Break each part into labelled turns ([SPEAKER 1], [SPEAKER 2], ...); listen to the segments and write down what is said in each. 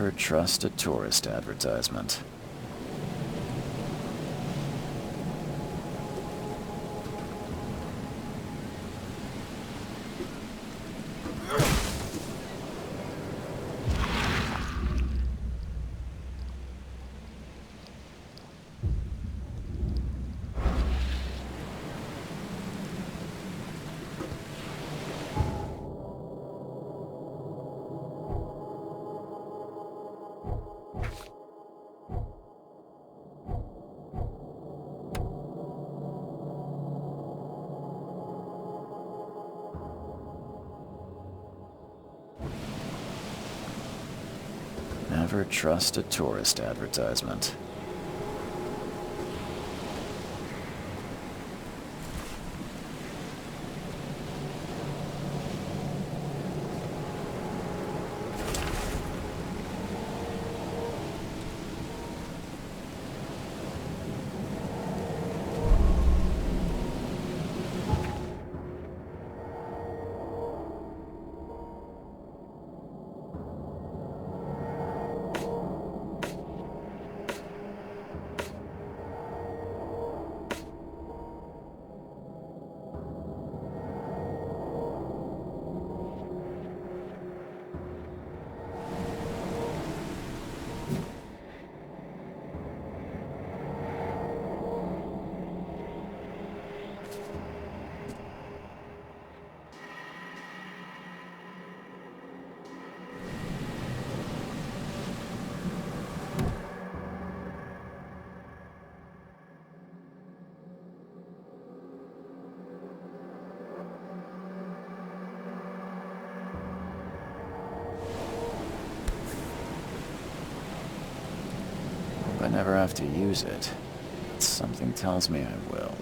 [SPEAKER 1] Never trust a tourist advertisement. Never trust a tourist advertisement. I never have to use it, but something tells me I will.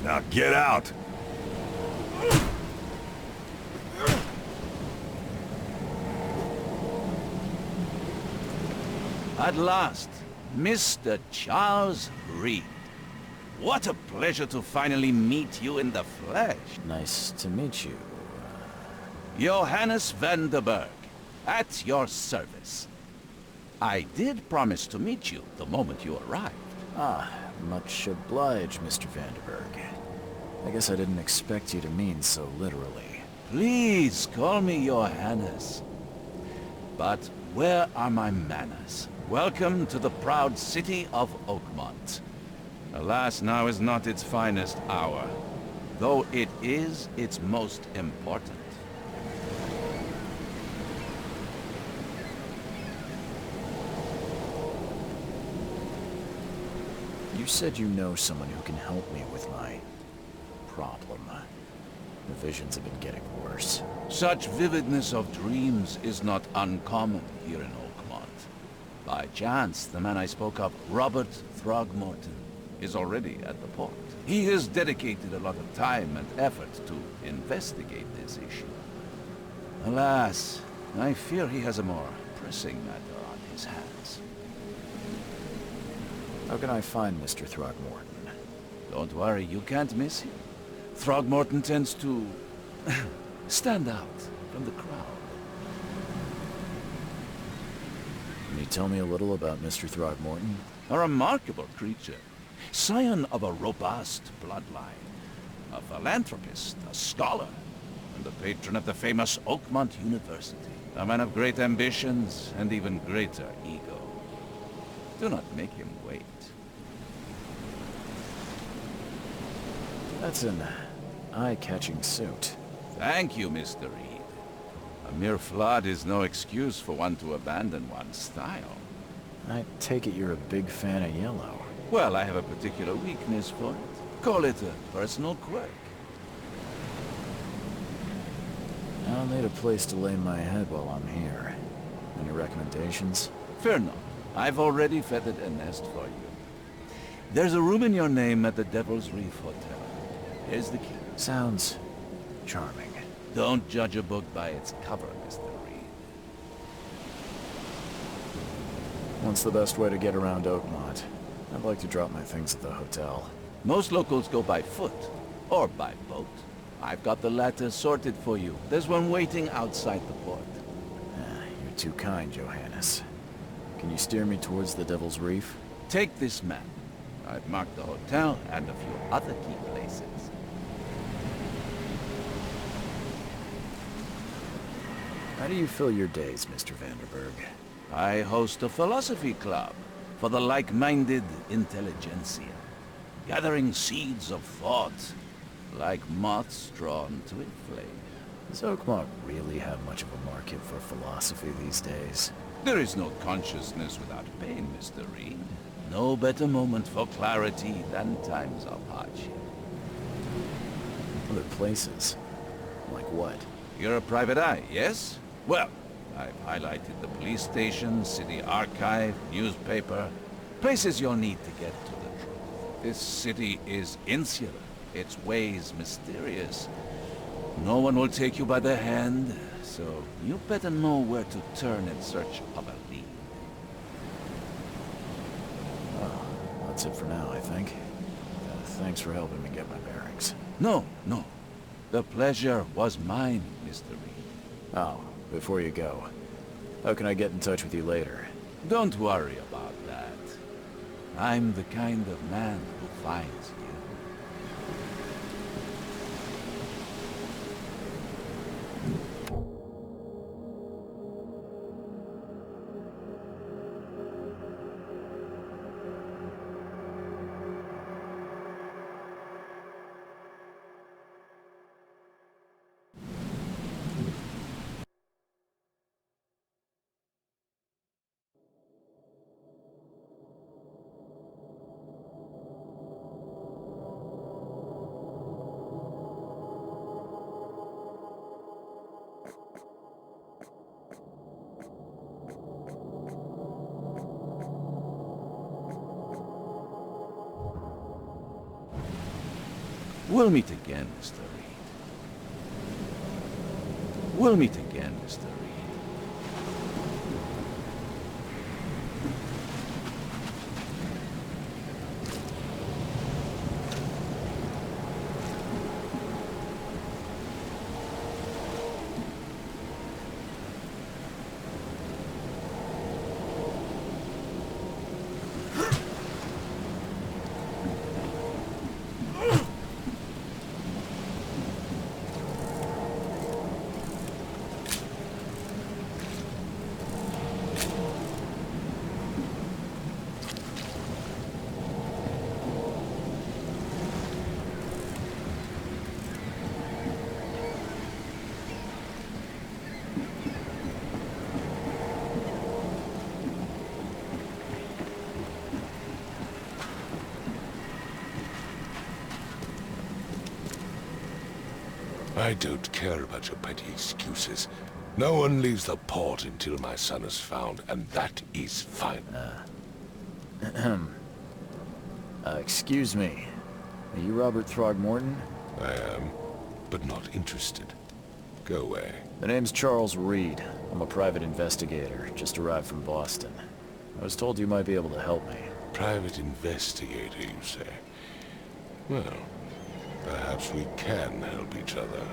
[SPEAKER 2] Now get out!
[SPEAKER 3] At last, Mr. Charles Reed. What a pleasure to finally meet you in the flesh.
[SPEAKER 1] Nice to meet you.
[SPEAKER 3] Johannes van der Berg, at your service. I did promise to meet you the moment you arrived.
[SPEAKER 1] Ah, much obliged, Mr. Vanderberg. I guess I didn't expect you to mean so literally.
[SPEAKER 3] Please call me Johannes. But where are my manners? Welcome to the proud city of Oakmont. Alas, now is not its finest hour, though it is its most important.
[SPEAKER 1] You said you know someone who can help me with my problem. The visions have been getting worse.
[SPEAKER 3] Such vividness of dreams is not uncommon here in Oakmont. By chance, the man I spoke of, Robert Throgmorton, is already at the port. He has dedicated a lot of time and effort to investigate this issue. Alas, I fear he has a more pressing matter on his hands.
[SPEAKER 1] How can I find Mr. Throgmorton?
[SPEAKER 3] Don't worry, you can't miss him. Throgmorton tends to stand out from the crowd.
[SPEAKER 1] Can you tell me a little about Mr. Throgmorton?
[SPEAKER 3] A remarkable creature, scion of a robust bloodline, a philanthropist, a scholar, and the patron of the famous Oakmont University. A man of great ambitions and even greater ego. Do not make him wait.
[SPEAKER 1] That's an eye-catching suit.
[SPEAKER 3] Thank you, Mr. Reed. A mere flood is no excuse for one to abandon one's style.
[SPEAKER 1] I take it you're a big fan of yellow.
[SPEAKER 3] Well, I have a particular weakness for it. Call it a personal quirk.
[SPEAKER 1] I'll need a place to lay my head while I'm here. Any recommendations?
[SPEAKER 3] Fear not. I've already feathered a nest for you. There's a room in your name at the Devil's Reef Hotel. Here's the key.
[SPEAKER 1] Sounds charming.
[SPEAKER 3] Don't judge a book by its cover, Mr. Reed.
[SPEAKER 1] What's the best way to get around Oakmont? I'd like to drop my things at the hotel.
[SPEAKER 3] Most locals go by foot, or by boat. I've got the latter sorted for you. There's one waiting outside the port.
[SPEAKER 1] You're too kind, Johannes. Can you steer me towards the Devil's Reef?
[SPEAKER 3] Take this map. I've marked the hotel and a few other key places.
[SPEAKER 1] How do you fill your days, Mr. Vanderberg?
[SPEAKER 3] I host a philosophy club for the like-minded intelligentsia, gathering seeds of thought like moths drawn to a flame.
[SPEAKER 1] Does Oakmont really have much of a market for philosophy these days?
[SPEAKER 3] There is no consciousness without pain, Mr. Reed. No better moment for clarity than times of hardship.
[SPEAKER 1] Other places? Like what?
[SPEAKER 3] You're a private eye, yes? Well, I've highlighted the police station, city archive, newspaper, places you'll need to get to the truth. This city is insular, its ways mysterious. No one will take you by the hand, so you better know where to turn in search of a lead.
[SPEAKER 1] Well, that's it for now, I think. Thanks for helping me get my bearings.
[SPEAKER 3] No. The pleasure was mine, Mr. Reed.
[SPEAKER 1] Oh, before you go, how can I get in touch with you later?
[SPEAKER 3] Don't worry about that. I'm the kind of man who finds you. We'll meet again, Mr. Reed. We'll meet again, Mr. Reed.
[SPEAKER 2] I don't care about your petty excuses. No one leaves the port until my son is found, and that is fine.
[SPEAKER 1] Excuse me. Are you Robert Throgmorton?
[SPEAKER 2] I am, but not interested. Go away.
[SPEAKER 1] The name's Charles Reed. I'm a private investigator, just arrived from Boston. I was told you might be able to help me.
[SPEAKER 2] Private investigator, you say? Well, perhaps we can help each other.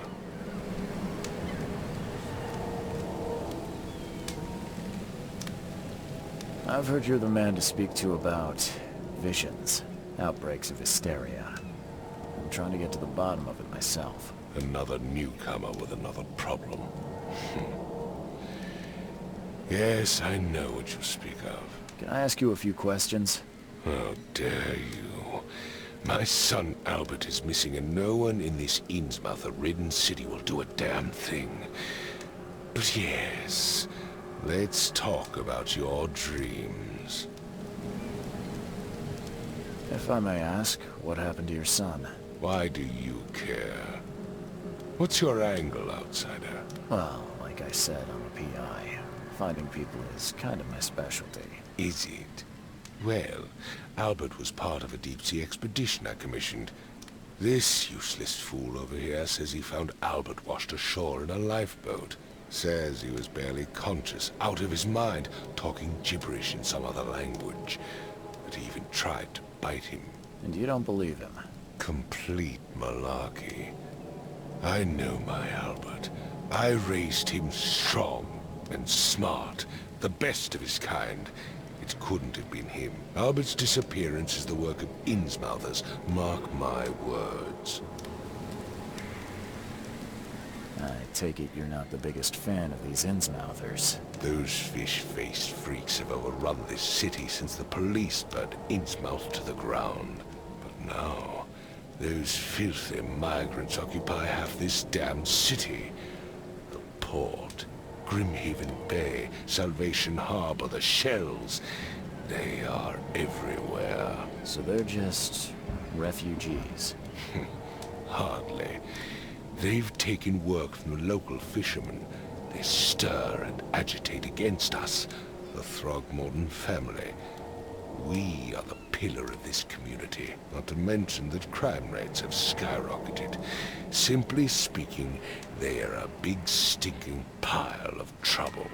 [SPEAKER 1] I've heard you're the man to speak to about visions, outbreaks of hysteria. I'm trying to get to the bottom of it myself.
[SPEAKER 2] Another newcomer with another problem. Yes, I know what you speak of.
[SPEAKER 1] Can I ask you a few questions?
[SPEAKER 2] How dare you? My son Albert is missing, and no one in this Innsmouth-ridden city will do a damn thing. But yes, let's talk about your dreams.
[SPEAKER 1] If I may ask, what happened to your son?
[SPEAKER 2] Why do you care? What's your angle, outsider?
[SPEAKER 1] Well, like I said, I'm a PI. Finding people is kind of my specialty.
[SPEAKER 2] Is it? Well, Albert was part of a deep-sea expedition I commissioned. This useless fool over here says he found Albert washed ashore in a lifeboat. Says he was barely conscious, out of his mind, talking gibberish in some other language. That he even tried to bite him.
[SPEAKER 1] And you don't believe him?
[SPEAKER 2] Complete malarkey. I know my Albert. I raised him strong and smart, the best of his kind. It couldn't have been him. Albert's disappearance is the work of Innsmouthers, mark my words.
[SPEAKER 1] I take it you're not the biggest fan of these Innsmouthers.
[SPEAKER 2] Those fish-faced freaks have overrun this city since the police burned Innsmouth to the ground. But now, those filthy migrants occupy half this damned city. The port, Grimhaven Bay, Salvation Harbor, the shells. They are everywhere.
[SPEAKER 1] So they're just refugees.
[SPEAKER 2] Hardly. They've taken work from the local fishermen. They stir and agitate against us, the Throgmorton family. We are the pillar of this community, not to mention that crime rates have skyrocketed. Simply speaking, they are a big stinking pile of trouble.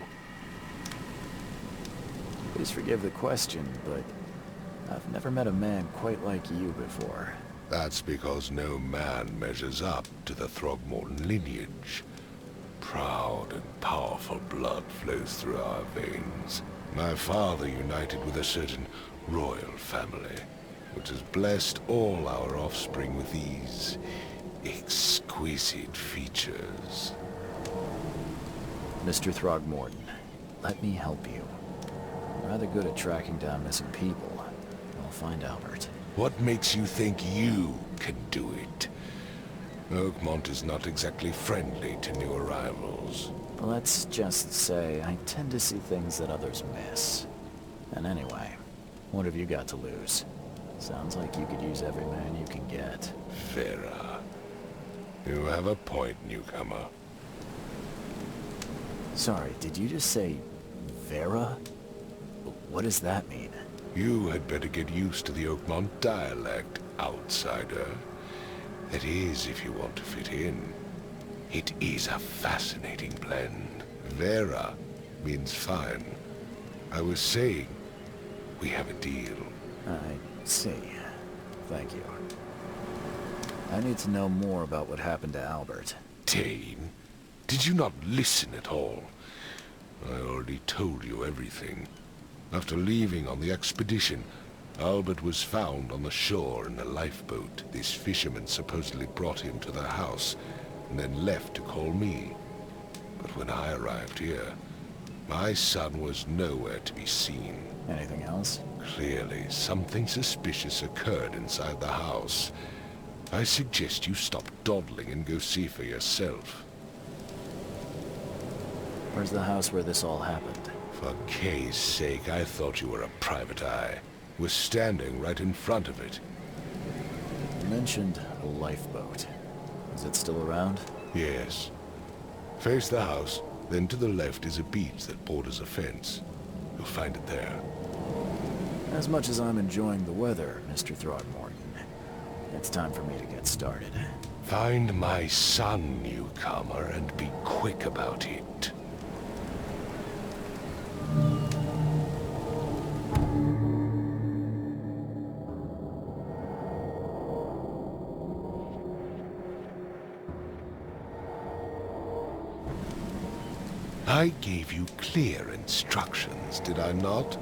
[SPEAKER 1] Please forgive the question, but I've never met a man quite like you before.
[SPEAKER 2] That's because no man measures up to the Throgmorton lineage. Proud and powerful blood flows through our veins. My father united with a certain royal family, which has blessed all our offspring with these exquisite features.
[SPEAKER 1] Mr. Throgmorton, let me help you. I'm rather good at tracking down missing people. I'll find Albert.
[SPEAKER 2] What makes you think you can do it? Oakmont is not exactly friendly to new arrivals.
[SPEAKER 1] Let's just say I tend to see things that others miss. And anyway, what have you got to lose? Sounds like you could use every man you can get.
[SPEAKER 2] Vera. You have a point, newcomer.
[SPEAKER 1] Sorry, did you just say Vera? What does that mean?
[SPEAKER 2] You had better get used to the Oakmont dialect, outsider. That is, if you want to fit in. It is a fascinating blend. Vera means fine. I was saying, we have a deal.
[SPEAKER 1] I see. Thank you. I need to know more about what happened to Albert.
[SPEAKER 2] Dane, did you not listen at all? I already told you everything. After leaving on the expedition, Albert was found on the shore in a lifeboat. This fisherman supposedly brought him to the house, and then left to call me. But when I arrived here, my son was nowhere to be seen.
[SPEAKER 1] Anything else?
[SPEAKER 2] Clearly, something suspicious occurred inside the house. I suggest you stop dawdling and go see for yourself.
[SPEAKER 1] Where's the house where this all happened?
[SPEAKER 2] For Kay's sake, I thought you were a private eye. We're standing right in front of it.
[SPEAKER 1] You mentioned a lifeboat. Is it still around?
[SPEAKER 2] Yes. Face the house, then to the left is a beach that borders a fence. You'll find it there.
[SPEAKER 1] As much as I'm enjoying the weather, Mr. Throgmorton, it's time for me to get started.
[SPEAKER 2] Find my son, newcomer, and be quick about it. I gave you clear instructions, did I not?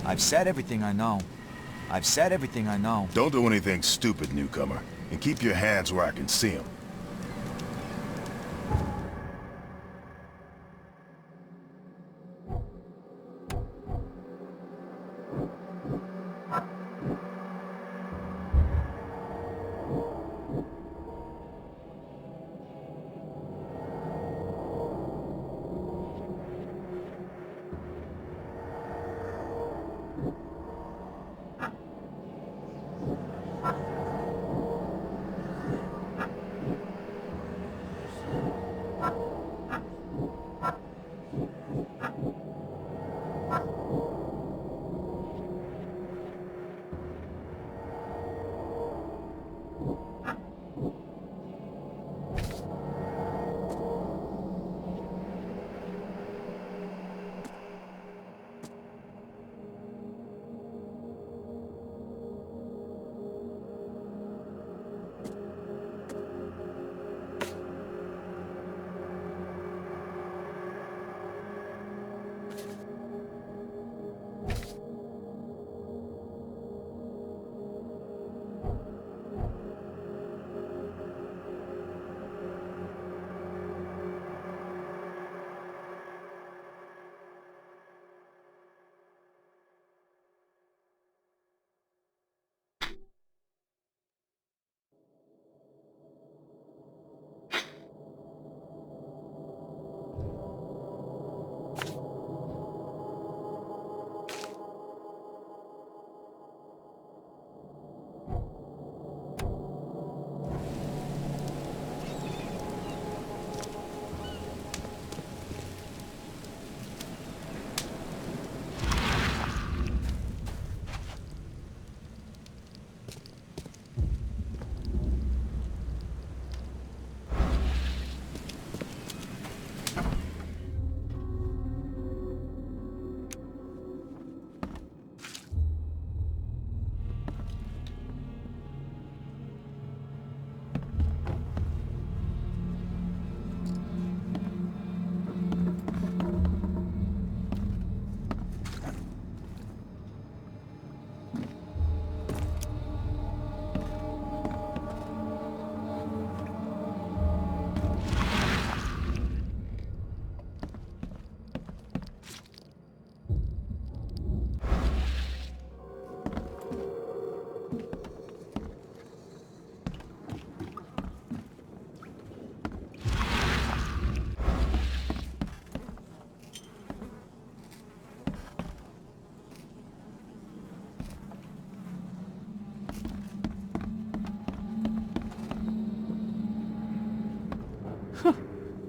[SPEAKER 4] I've said everything I know. I've said everything I know.
[SPEAKER 5] Don't do anything stupid, newcomer, and keep your hands where I can see them.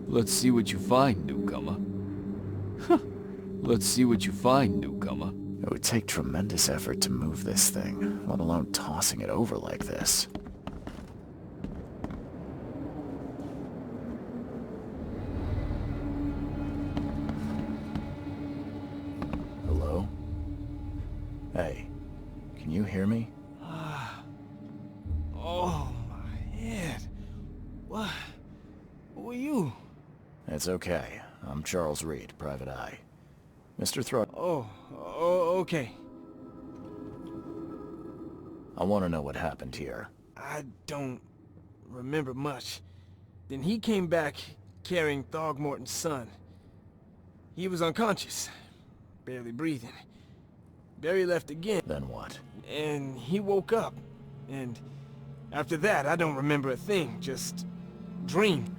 [SPEAKER 6] Let's see what you find, newcomer. Let's see what you find, newcomer.
[SPEAKER 1] It would take tremendous effort to move this thing, let alone tossing it over like this. Hello? Hey, can you hear me?
[SPEAKER 4] Oh, my head. What? Who are you?
[SPEAKER 1] It's okay. I'm Charles Reed, Private Eye. Mr. Throg...
[SPEAKER 4] Oh, okay.
[SPEAKER 1] I want to know what happened here.
[SPEAKER 4] I don't remember much. Then he came back carrying Throgmorton's son. He was unconscious, barely breathing. Barry left again.
[SPEAKER 1] Then what?
[SPEAKER 4] And he woke up. And after that, I don't remember a thing, just dreamed.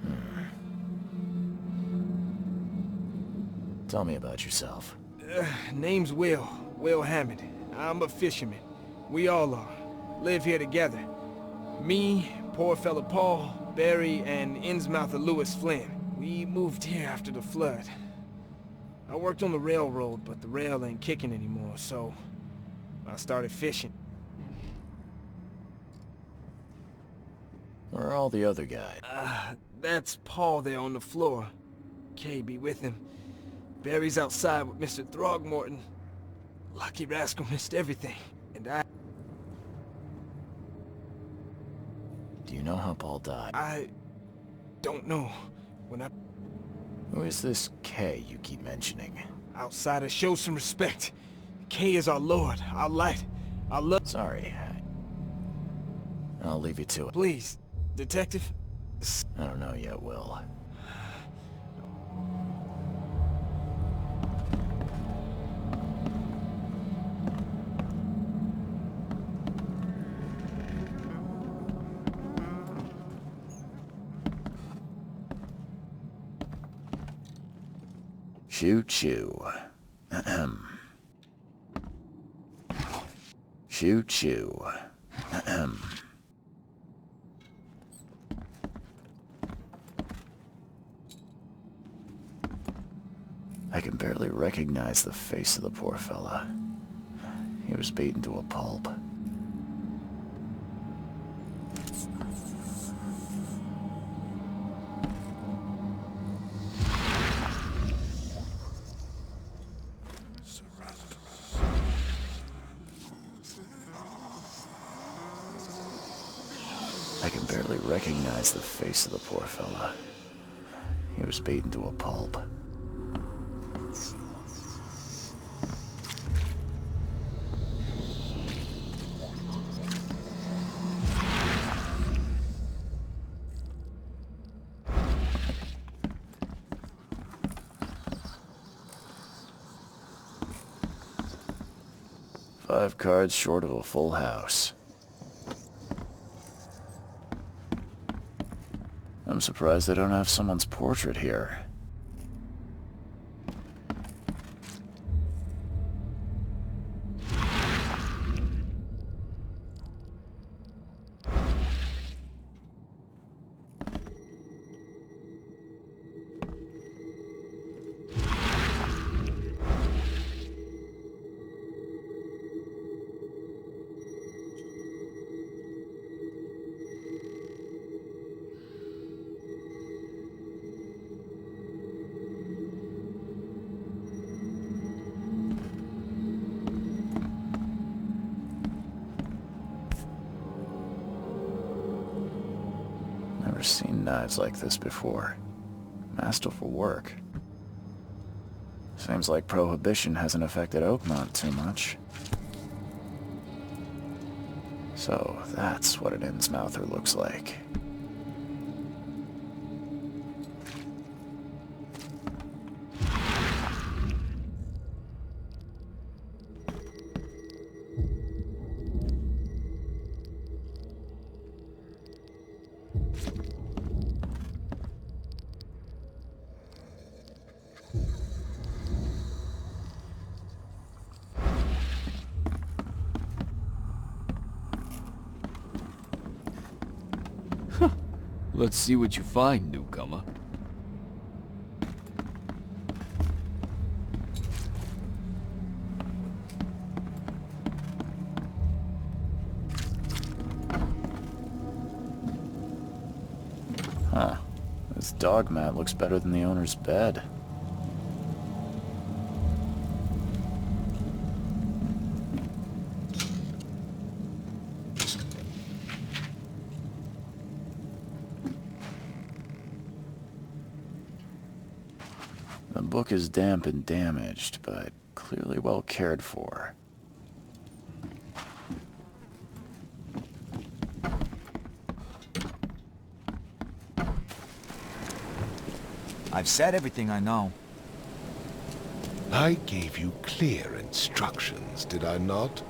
[SPEAKER 1] Tell me about yourself.
[SPEAKER 4] Name's Will Hammond. I'm a fisherman. We all are. Live here together. Me, poor fella Paul, Barry, and Innsmouther Lewis Flynn. We moved here after the flood. I worked on the railroad, but the rail ain't kicking anymore, so I started fishing.
[SPEAKER 1] Where are all the other guys?
[SPEAKER 4] That's Paul there on the floor. Kay be with him. Barry's outside with Mr. Throgmorton. Lucky rascal missed everything, and
[SPEAKER 1] Do you know how Paul died?
[SPEAKER 4] I don't know. When I
[SPEAKER 1] Who is this K you keep mentioning?
[SPEAKER 4] outsider, show some respect. Kay is our lord, our light, our love.
[SPEAKER 1] Sorry. I'll leave you to it.
[SPEAKER 4] Please, detective.
[SPEAKER 1] I don't know yet, Will. Choo-choo. Ahem. Choo-choo. Ahem. I can barely recognize the face of the poor fella. He was beaten to a pulp. I can barely recognize the face of the poor fella. He was beaten to a pulp. Five cards short of a full house. I'm surprised they don't have someone's portrait here. Never seen knives like this before. Masterful work. Seems like Prohibition hasn't affected Oakmont too much. So, that's what an Innsmouther looks like.
[SPEAKER 6] Let's see what you find, newcomer.
[SPEAKER 1] Huh. This dog mat looks better than the owner's bed. The book is damp and damaged, but clearly well cared for.
[SPEAKER 7] I've said everything I know.
[SPEAKER 2] I gave you clear instructions, did I not?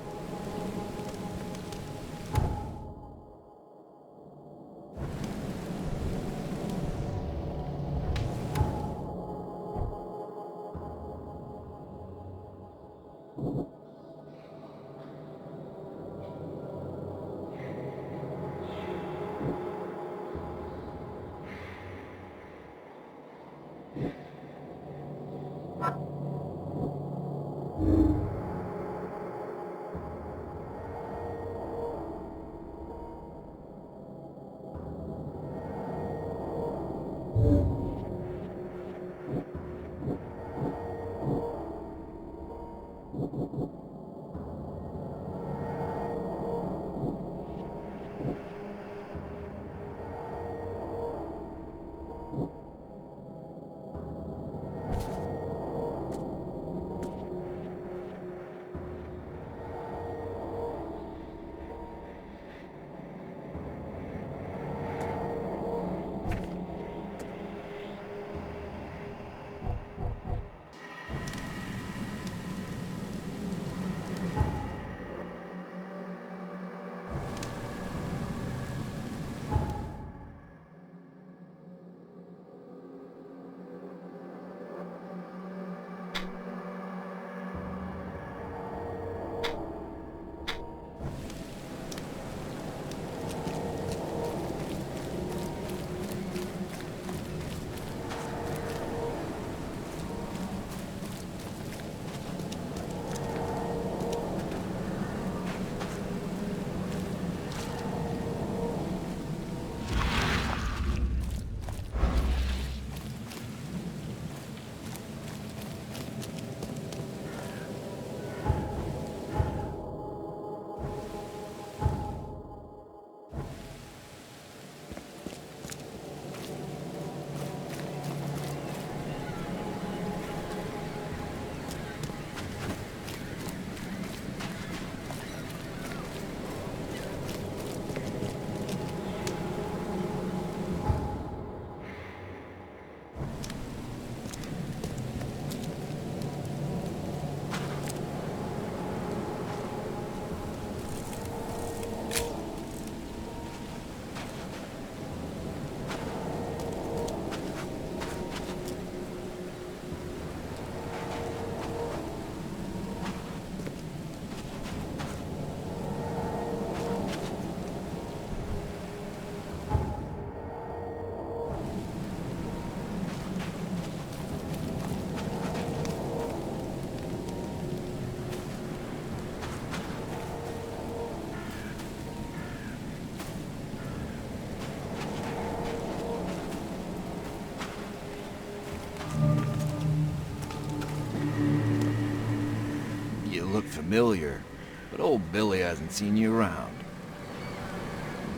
[SPEAKER 7] familiar, but old Billy hasn't seen you around.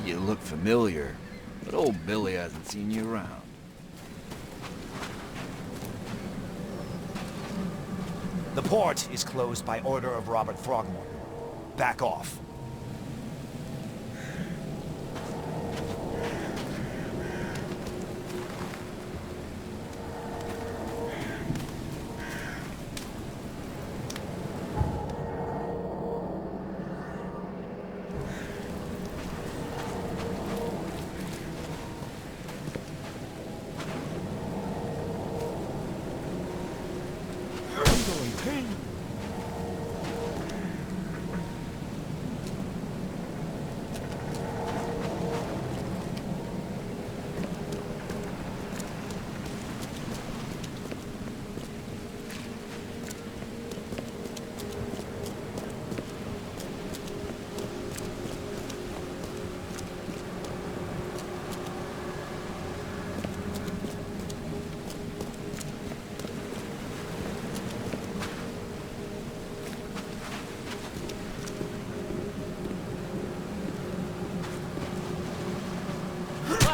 [SPEAKER 7] You look familiar, but old Billy hasn't seen you around.
[SPEAKER 8] The port is closed by order of Robert Throgmorton. Back off.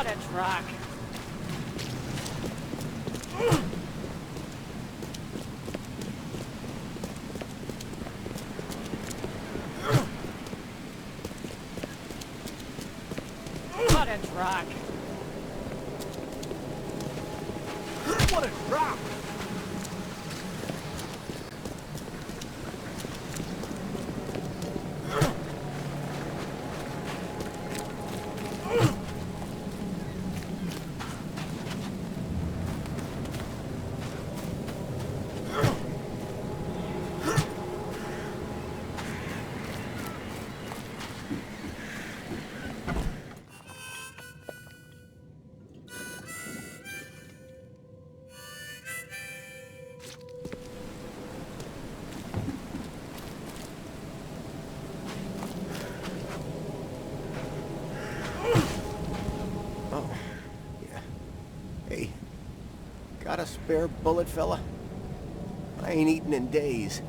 [SPEAKER 9] What a truck! What a truck!
[SPEAKER 8] What a drop!
[SPEAKER 10] Hey, got a spare bullet, fella? I ain't eaten in days.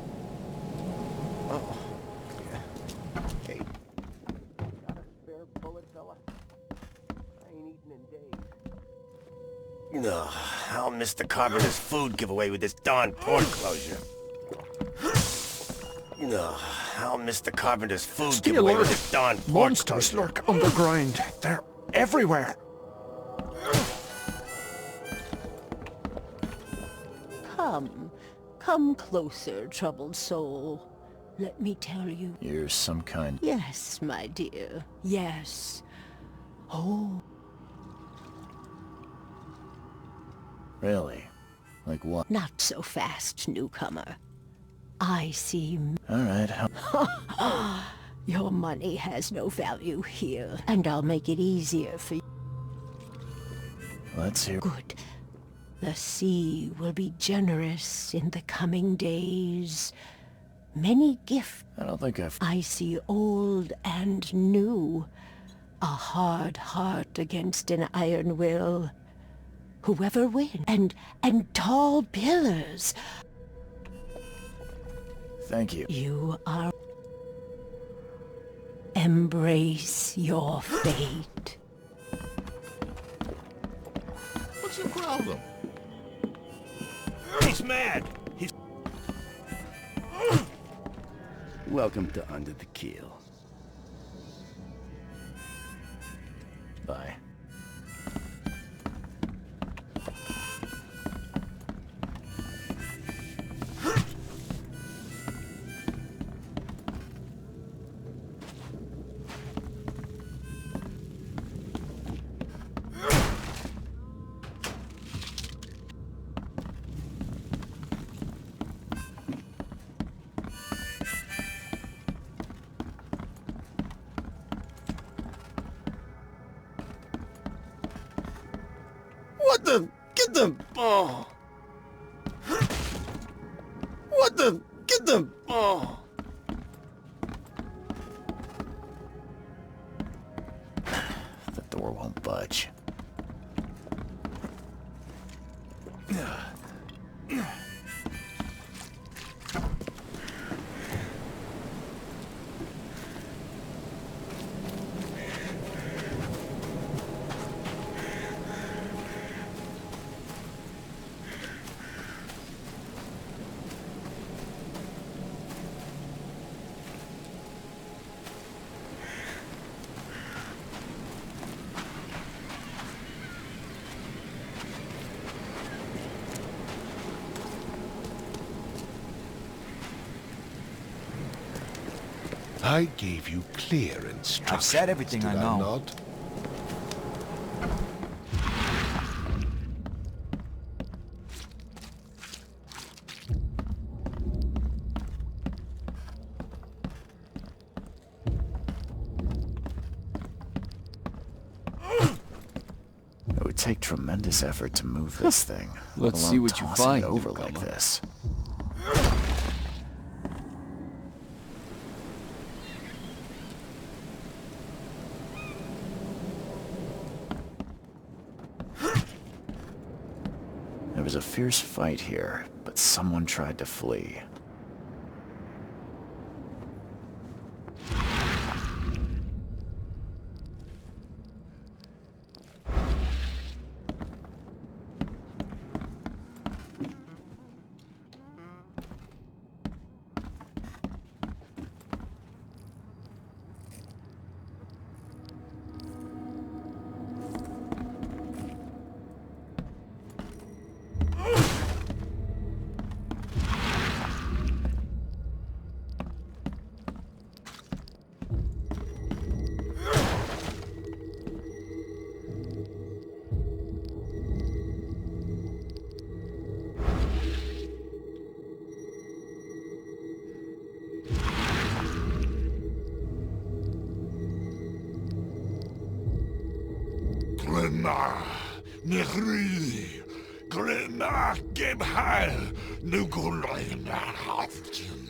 [SPEAKER 10] Oh, yeah. Hey, got a spare bullet, fella? I ain't eaten in days. No, I'll miss the carpenter's food giveaway with this darn port closure. No, I'll miss the carpenter's food giveaway with this darn port
[SPEAKER 11] Monsters
[SPEAKER 10] closure.
[SPEAKER 11] lurk underground. They're everywhere.
[SPEAKER 12] Come closer, troubled soul. Let me tell you.
[SPEAKER 1] You're some kind...
[SPEAKER 12] Yes, my dear, yes. Oh.
[SPEAKER 1] Really? Like what?
[SPEAKER 12] Not so fast, newcomer. I see...
[SPEAKER 1] Alright,
[SPEAKER 12] Your money has no value here, and I'll make it easier for you.
[SPEAKER 1] let's hear...
[SPEAKER 12] Good. The sea will be generous in the coming days. Many gifts
[SPEAKER 1] I don't think I've...
[SPEAKER 12] I see old and new. A hard heart against an iron will. Whoever wins. And tall pillars.
[SPEAKER 1] Thank you.
[SPEAKER 12] You are... Embrace your fate.
[SPEAKER 2] What's your problem?
[SPEAKER 8] He's mad! He's...
[SPEAKER 10] Welcome to Under the Keel.
[SPEAKER 1] Bye.
[SPEAKER 10] What the? Get them! Oh! What the? Get them! Oh!
[SPEAKER 1] The door won't budge.
[SPEAKER 2] I gave you clear instructions.
[SPEAKER 8] I've said everything
[SPEAKER 2] did
[SPEAKER 8] I know.
[SPEAKER 2] Not?
[SPEAKER 1] It would take tremendous effort to move this thing.
[SPEAKER 6] Let's
[SPEAKER 1] let
[SPEAKER 6] see
[SPEAKER 1] alone
[SPEAKER 6] what you
[SPEAKER 1] tossing
[SPEAKER 6] find,
[SPEAKER 1] it over like
[SPEAKER 6] newcomer.
[SPEAKER 1] this. There was a fierce fight here, but someone tried to flee.
[SPEAKER 2] Grenna, Nehri, Grenna, Gebhal, Nugulina, Haftin.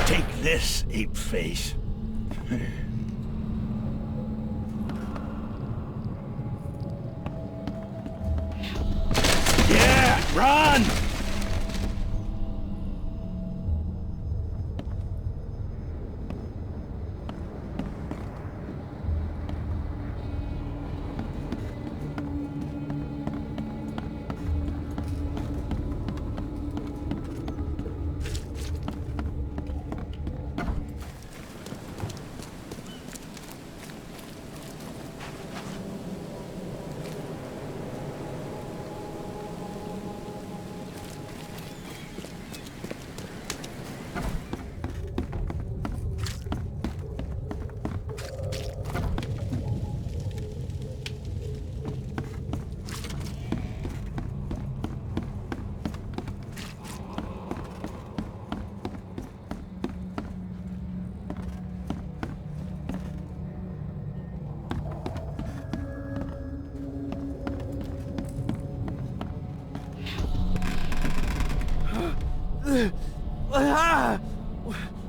[SPEAKER 13] Take this, ape face. Yeah, run!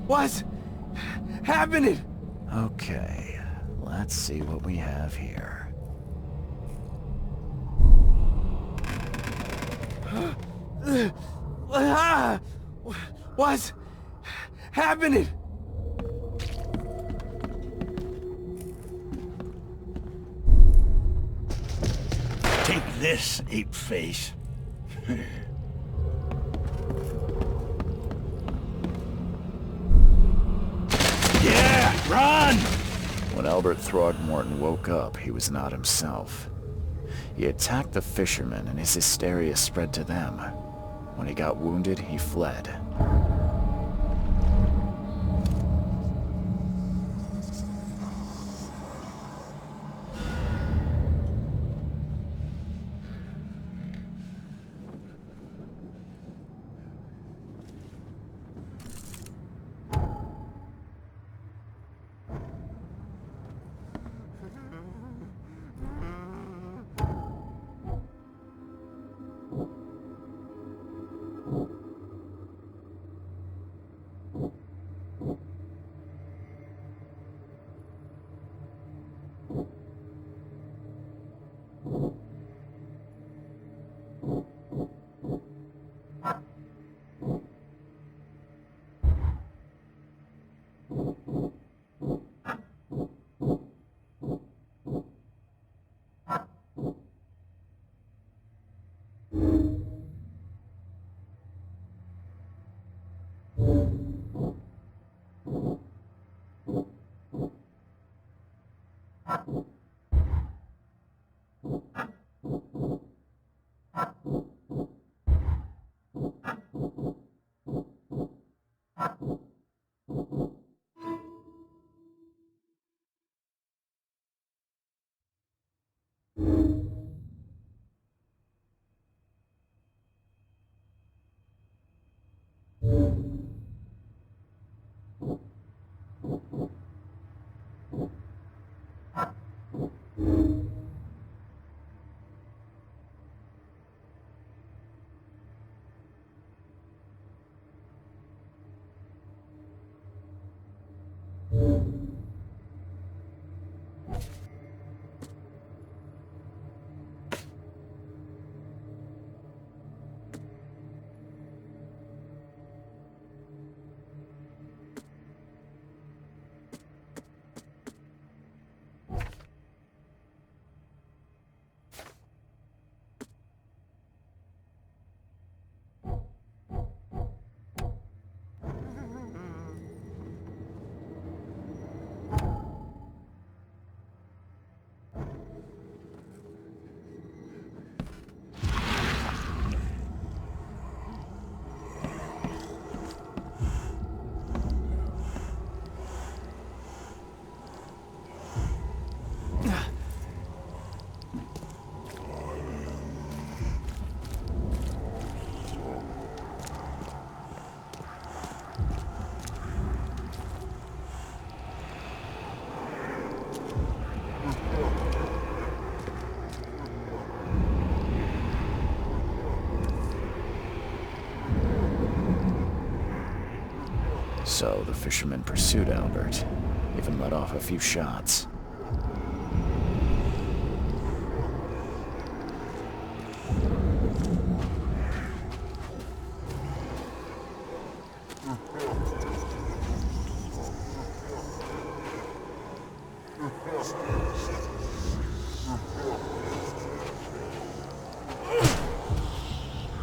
[SPEAKER 4] What's happening?
[SPEAKER 1] Okay, let's see what we have here.
[SPEAKER 4] What's happening?
[SPEAKER 13] Take this, ape face. Yeah, run!
[SPEAKER 1] When Albert Throgmorton woke up, he was not himself. He attacked the fishermen, and his hysteria spread to them. When he got wounded, he fled. So the fisherman pursued Albert, even let off a few shots.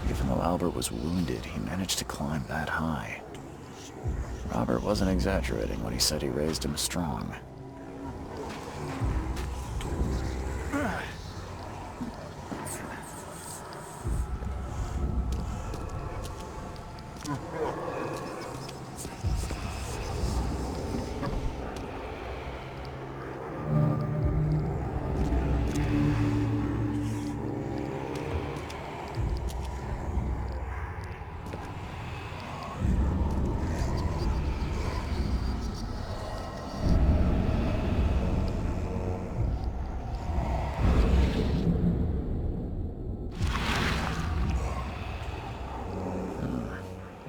[SPEAKER 1] Even though Albert was wounded, he managed to climb that high. Robert wasn't exaggerating when he said he raised him strong.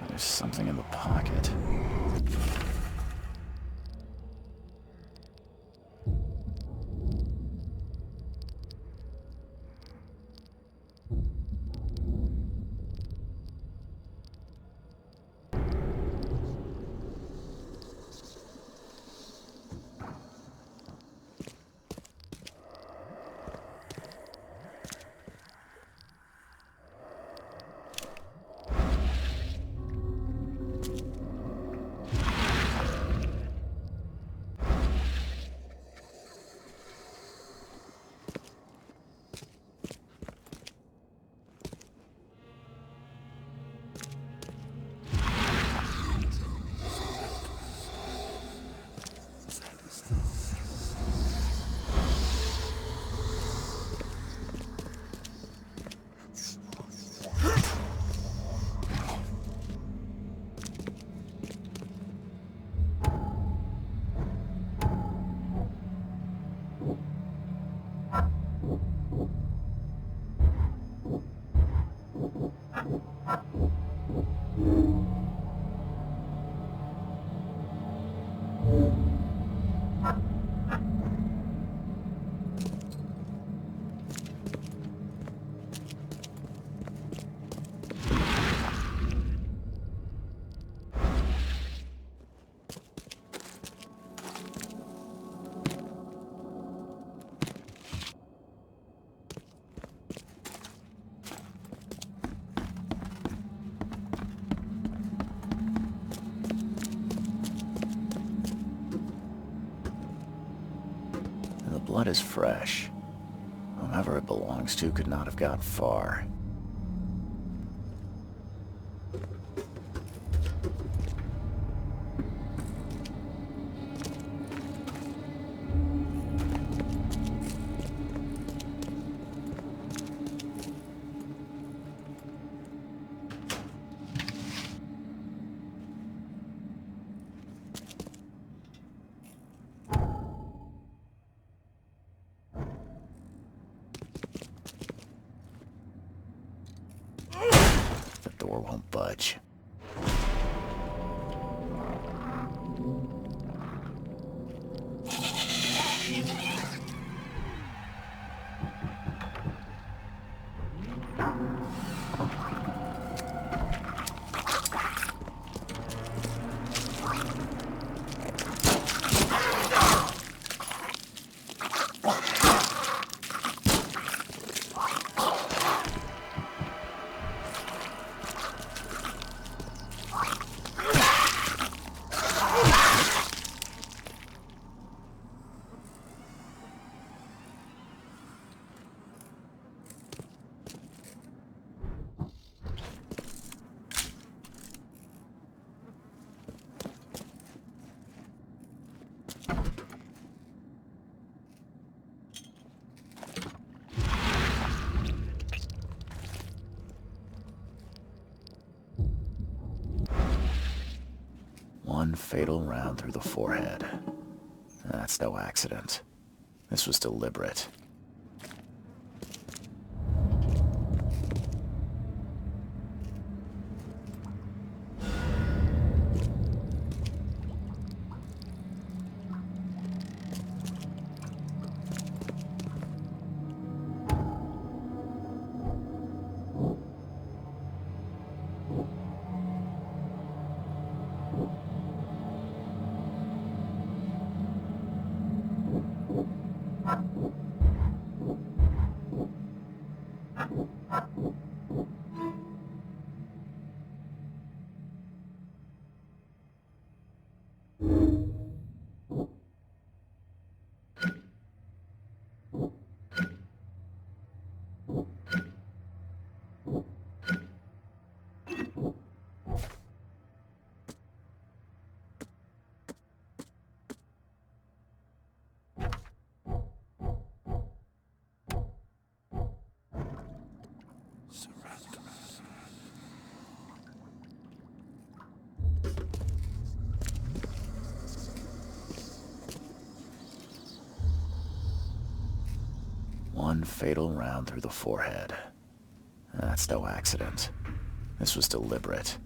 [SPEAKER 1] There's something in the pocket. The blood is fresh. Whomever it belongs to could not have got far. The door won't budge. One fatal round through the forehead. That's no accident. This was deliberate. one fatal round through the forehead. That's no accident. This was deliberate.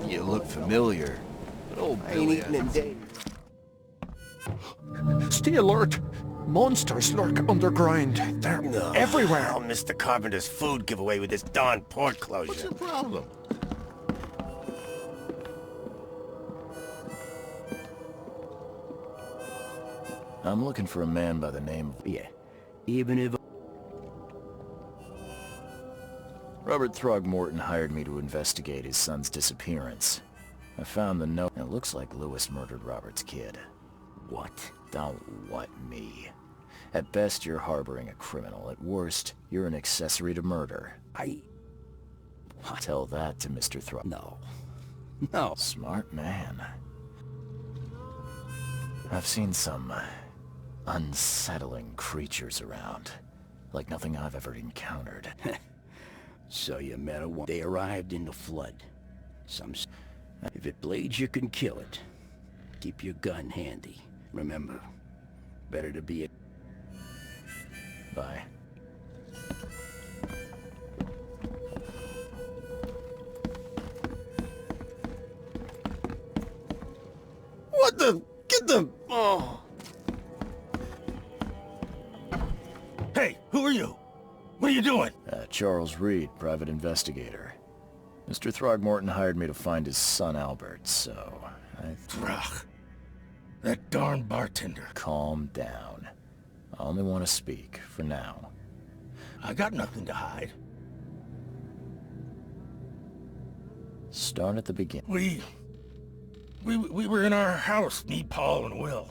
[SPEAKER 7] You look familiar, but old Billy
[SPEAKER 10] eaten in days.
[SPEAKER 11] Stay alert! Monsters lurk underground. They're everywhere.
[SPEAKER 10] I'll miss the carpenter's food giveaway with this darn port closure.
[SPEAKER 2] What's your problem?
[SPEAKER 1] I'm looking for a man by the name of...
[SPEAKER 10] Yeah, even if...
[SPEAKER 1] Robert Throgmorton hired me to investigate his son's disappearance. I found the note, and it looks like Lewis murdered Robert's kid.
[SPEAKER 10] What?
[SPEAKER 1] Don't what me. At best, you're harboring a criminal. At worst, you're an accessory to murder.
[SPEAKER 10] What?
[SPEAKER 1] Tell that to Mr. Throg...
[SPEAKER 10] No. No.
[SPEAKER 1] Smart man. I've seen some unsettling creatures around. Like nothing I've ever encountered.
[SPEAKER 10] So you met a one. They arrived in the flood. If it bleeds, you can kill it. Keep your gun handy. Remember, better to be a...
[SPEAKER 1] Bye.
[SPEAKER 10] What the... Get the... Oh...
[SPEAKER 13] Hey, who are you? What are you doing?
[SPEAKER 1] Charles Reed, private investigator. Mr. Throgmorton hired me to find his son Albert, so
[SPEAKER 13] Throg. That darn bartender.
[SPEAKER 1] Calm down. I only want to speak, for now.
[SPEAKER 13] I got nothing to hide.
[SPEAKER 1] Start at the beginning.
[SPEAKER 13] We were in our house, me, Paul, and Will.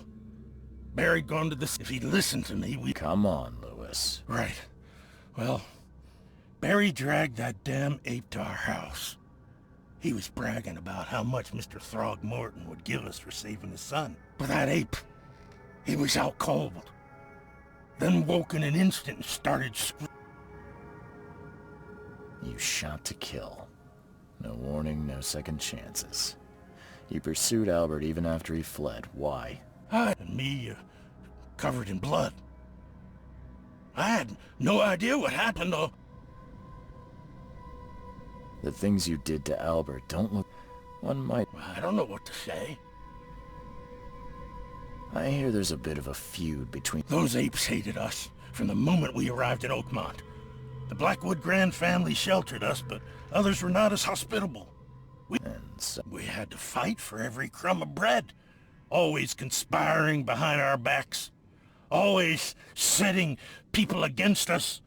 [SPEAKER 13] Barry'd gone to this. If he'd listened to me, we...
[SPEAKER 1] Come on, Lewis.
[SPEAKER 13] Right. Well, Barry dragged that damn ape to our house. He was bragging about how much Mr. Throgmorton would give us for saving his son. But that ape, he was out cold. Then woke in an instant and started screaming.
[SPEAKER 1] You shot to kill. No warning, no second chances. You pursued Albert even after he fled. Why?
[SPEAKER 13] And me, covered in blood. I had no idea what happened, though.
[SPEAKER 1] The things you did to Albert don't look... One might...
[SPEAKER 13] I don't know what to say.
[SPEAKER 1] I hear there's a bit of a feud between...
[SPEAKER 13] Those apes hated us from the moment we arrived in Oakmont. The Blackwood Grand family sheltered us, but others were not as hospitable. We had to fight for every crumb of bread, always conspiring behind our backs, always setting people against us.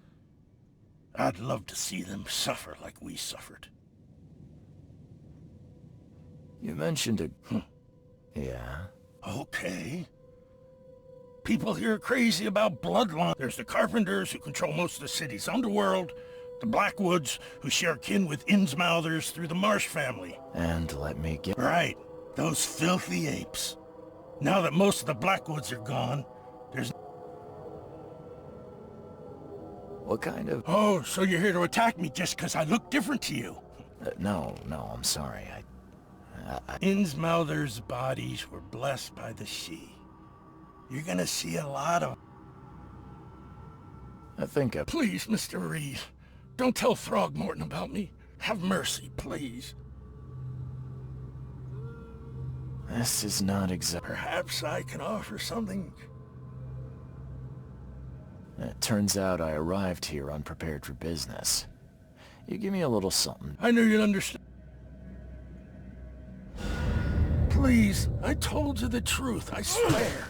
[SPEAKER 13] I'd love to see them suffer like we suffered.
[SPEAKER 1] You mentioned a... Yeah?
[SPEAKER 13] Okay. People here are crazy about bloodline. There's the Carpenters, who control most of the city's underworld, the Blackwoods, who share kin with Innsmouthers through the Marsh family.
[SPEAKER 1] And let me get...
[SPEAKER 13] Right. Those filthy apes. Now that most of the Blackwoods are gone, there's...
[SPEAKER 1] What kind of...
[SPEAKER 13] Oh, so you're here to attack me just because I look different to you?
[SPEAKER 1] No, I'm sorry.
[SPEAKER 13] Innsmouthers' bodies were blessed by the sea. You're gonna see a lot of...
[SPEAKER 1] I think I...
[SPEAKER 13] Please, Mr. Reed, don't tell Throgmorton about me. Have mercy, please.
[SPEAKER 1] This is not exact.
[SPEAKER 13] Perhaps I can offer something.
[SPEAKER 1] It turns out I arrived here unprepared for business. You give me a little something.
[SPEAKER 13] I knew you'd understand. Please, I told you the truth, I swear.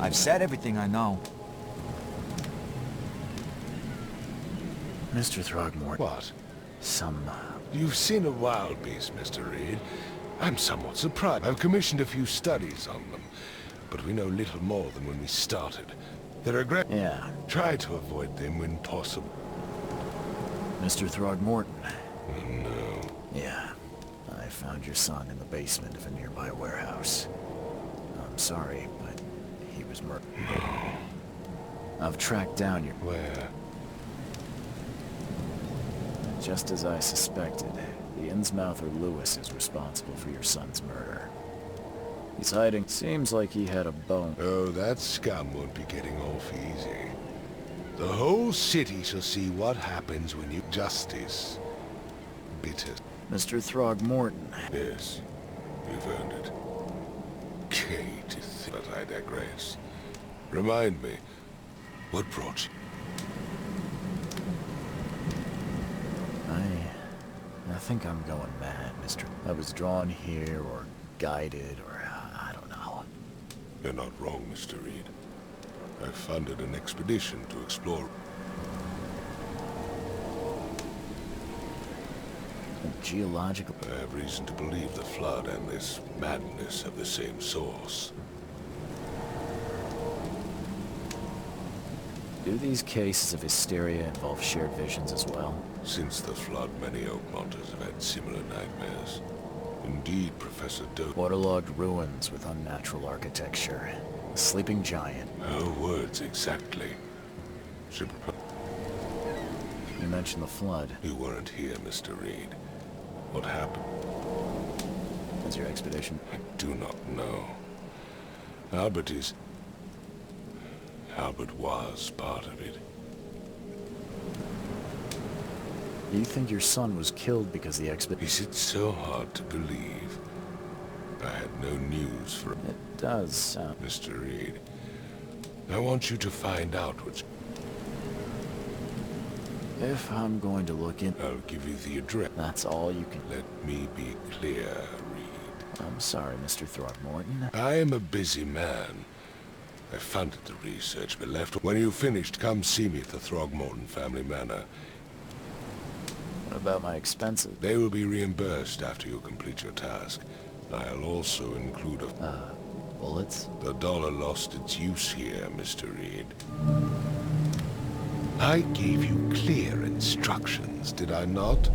[SPEAKER 8] I've said everything I know.
[SPEAKER 1] Mr. Throgmorton.
[SPEAKER 2] What?
[SPEAKER 1] Some...
[SPEAKER 2] You've seen a wild beast, Mr. Reed. I'm somewhat surprised. I've commissioned a few studies on them, but we know little more than when we started. They're aggressive.
[SPEAKER 1] Yeah.
[SPEAKER 2] Try to avoid them when possible.
[SPEAKER 1] Mr. Throgmorton.
[SPEAKER 2] No.
[SPEAKER 1] Yeah. I found your son in the basement of a nearby warehouse. I'm sorry, but he was murdered.
[SPEAKER 2] No.
[SPEAKER 1] I've tracked down your...
[SPEAKER 2] Where?
[SPEAKER 1] Just as I suspected, the Innsmouther Lewis is responsible for your son's murder. He's hiding. Seems like he had a bone.
[SPEAKER 2] Oh, that scum won't be getting off easy. The whole city shall see what happens when you... Justice. Bitter.
[SPEAKER 1] Mr. Throgmorton.
[SPEAKER 2] Yes, you've earned it. Kate, but I digress. Remind me, what brought you?
[SPEAKER 1] I think I'm going mad, Mr. I was drawn here, or guided, or I don't know.
[SPEAKER 2] You're not wrong, Mr. Reed. I funded an expedition to explore...
[SPEAKER 1] Geological...
[SPEAKER 2] I have reason to believe the flood and this madness have the same source.
[SPEAKER 1] Do these cases of hysteria involve shared visions as well?
[SPEAKER 2] Since the flood, many Oakmonters have had similar nightmares. Indeed, Professor Doe...
[SPEAKER 1] Waterlogged ruins with unnatural architecture. A sleeping giant.
[SPEAKER 2] Her words exactly. You
[SPEAKER 1] mentioned the flood.
[SPEAKER 2] You weren't here, Mr. Reed. What happened?
[SPEAKER 1] Was your expedition?
[SPEAKER 2] I do not know. Albert was part of it.
[SPEAKER 1] You think your son was killed because the expedition...
[SPEAKER 2] Is it so hard to believe? I had no news for...
[SPEAKER 1] It does sound...
[SPEAKER 2] Mr. Reed, I want you to find out what's...
[SPEAKER 1] If I'm going to look in...
[SPEAKER 2] I'll give you the address.
[SPEAKER 1] That's all you can...
[SPEAKER 2] Let me be clear, Reed.
[SPEAKER 1] I'm sorry, Mr. Throgmorton.
[SPEAKER 2] I am a busy man. I funded the research, but left... When you've finished, come see me at the Throgmorton family manor.
[SPEAKER 1] What about my expenses?
[SPEAKER 2] They will be reimbursed after you complete your task. I'll also include a...
[SPEAKER 1] bullets?
[SPEAKER 2] The dollar lost its use here, Mr. Reed. I gave you clear instructions, did I not?